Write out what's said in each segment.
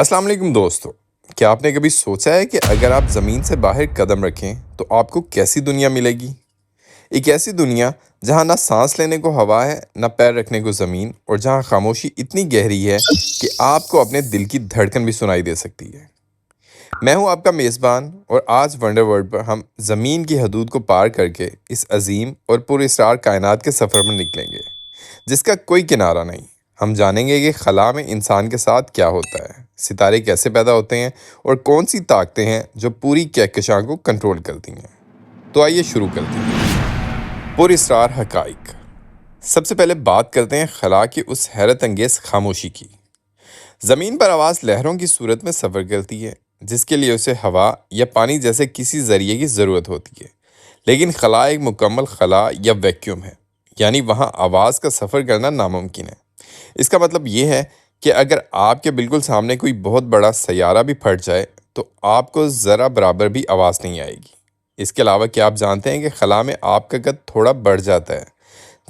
السلام علیکم دوستو، کیا آپ نے کبھی سوچا ہے کہ اگر آپ زمین سے باہر قدم رکھیں تو آپ کو کیسی دنیا ملے گی؟ ایک ایسی دنیا جہاں نہ سانس لینے کو ہوا ہے، نہ پیر رکھنے کو زمین، اور جہاں خاموشی اتنی گہری ہے کہ آپ کو اپنے دل کی دھڑکن بھی سنائی دے سکتی ہے۔ میں ہوں آپ کا میزبان، اور آج ونڈر ورلڈ پر ہم زمین کی حدود کو پار کر کے اس عظیم اور پر اسرار کائنات کے سفر میں نکلیں گے جس کا کوئی کنارہ نہیں۔ ہم جانیں گے کہ خلا میں انسان کے ساتھ کیا ہوتا ہے، ستارے کیسے پیدا ہوتے ہیں، اور کون سی طاقتیں ہیں جو پوری کہکشاں کو کنٹرول کرتی ہیں۔ تو آئیے شروع کرتے ہیں۔ پر اسرار حقائق۔ سب سے پہلے بات کرتے ہیں خلا کی اس حیرت انگیز خاموشی کی۔ زمین پر آواز لہروں کی صورت میں سفر کرتی ہے، جس کے لیے اسے ہوا یا پانی جیسے کسی ذریعے کی ضرورت ہوتی ہے، لیکن خلا ایک مکمل خلا یا ویکیوم ہے، یعنی وہاں آواز کا سفر کرنا ناممکن ہے۔ اس کا مطلب یہ ہے کہ اگر آپ کے بالکل سامنے کوئی بہت بڑا سیارہ بھی پھٹ جائے تو آپ کو ذرا برابر بھی آواز نہیں آئے گی۔ اس کے علاوہ کیا آپ جانتے ہیں کہ خلا میں آپ کا قد تھوڑا بڑھ جاتا ہے؟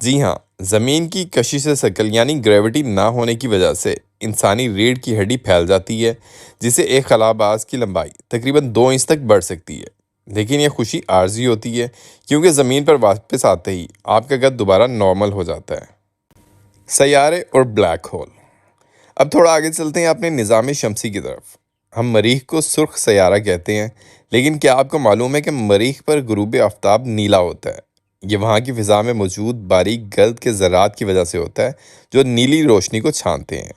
جی ہاں، زمین کی کشش ثقل یعنی گریوٹی نہ ہونے کی وجہ سے انسانی ریڑھ کی ہڈی پھیل جاتی ہے، جسے ایک خلا باز کی لمبائی تقریباً 2 انچ تک بڑھ سکتی ہے۔ لیکن یہ خوشی عارضی ہوتی ہے، کیونکہ زمین پر واپس آتے ہی آپ کا قد دوبارہ نارمل ہو جاتا ہے۔ سیارے اور بلیک ہول۔ اب تھوڑا آگے چلتے ہیں اپنے نظام شمسی کی طرف۔ ہم مریخ کو سرخ سیارہ کہتے ہیں، لیکن کیا آپ کو معلوم ہے کہ مریخ پر غروب آفتاب نیلا ہوتا ہے؟ یہ وہاں کی فضا میں موجود باریک گرد کے ذرات کی وجہ سے ہوتا ہے جو نیلی روشنی کو چھانتے ہیں۔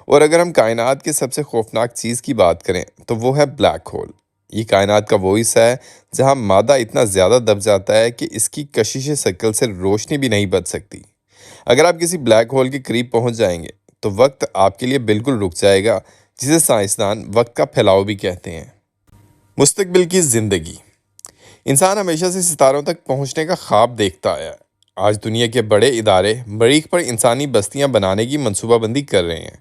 اور اگر ہم کائنات کے سب سے خوفناک چیز کی بات کریں تو وہ ہے بلیک ہول۔ یہ کائنات کا وہ حصہ ہے جہاں مادہ اتنا زیادہ دب جاتا ہے کہ اس کی کشش ثقل سے روشنی بھی نہیں بچ سکتی۔ اگر آپ کسی بلیک ہول کے قریب پہنچ جائیں گے تو وقت آپ کے لیے بالکل رک جائے گا، جسے سائنسدان وقت کا پھیلاؤ بھی کہتے ہیں۔ مستقبل کی زندگی۔ انسان ہمیشہ سے ستاروں تک پہنچنے کا خواب دیکھتا آیا ہے۔ آج دنیا کے بڑے ادارے مریخ پر انسانی بستیاں بنانے کی منصوبہ بندی کر رہے ہیں۔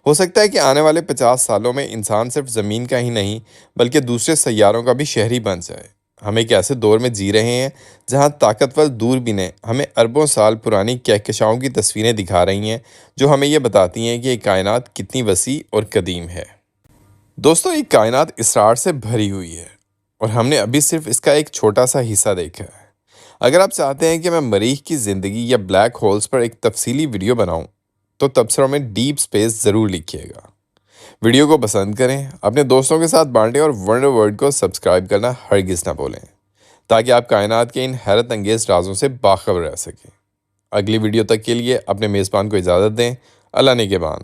ہو سکتا ہے کہ آنے والے 50 سالوں میں انسان صرف زمین کا ہی نہیں بلکہ دوسرے سیاروں کا بھی شہری بن جائے۔ ہم ایک ایسے دور میں جی رہے ہیں جہاں طاقتور دوربینیں ہمیں اربوں سال پرانی کہکشاؤں کی تصویریں دکھا رہی ہیں، جو ہمیں یہ بتاتی ہیں کہ یہ کائنات کتنی وسیع اور قدیم ہے۔ دوستو، یہ کائنات اسرار سے بھری ہوئی ہے، اور ہم نے ابھی صرف اس کا ایک چھوٹا سا حصہ دیکھا ہے۔ اگر آپ چاہتے ہیں کہ میں مریخ کی زندگی یا بلیک ہولز پر ایک تفصیلی ویڈیو بناؤں تو تبصروں میں ڈیپ سپیس ضرور لکھیے گا۔ ویڈیو کو پسند کریں، اپنے دوستوں کے ساتھ بانٹیں، اور ونڈر ورلڈ کو سبسکرائب کرنا ہرگز نہ بھولیں، تاکہ آپ کائنات کے ان حیرت انگیز رازوں سے باخبر رہ سکیں۔ اگلی ویڈیو تک کے لیے اپنے میزبان کو اجازت دیں۔ اللہ نگہبان۔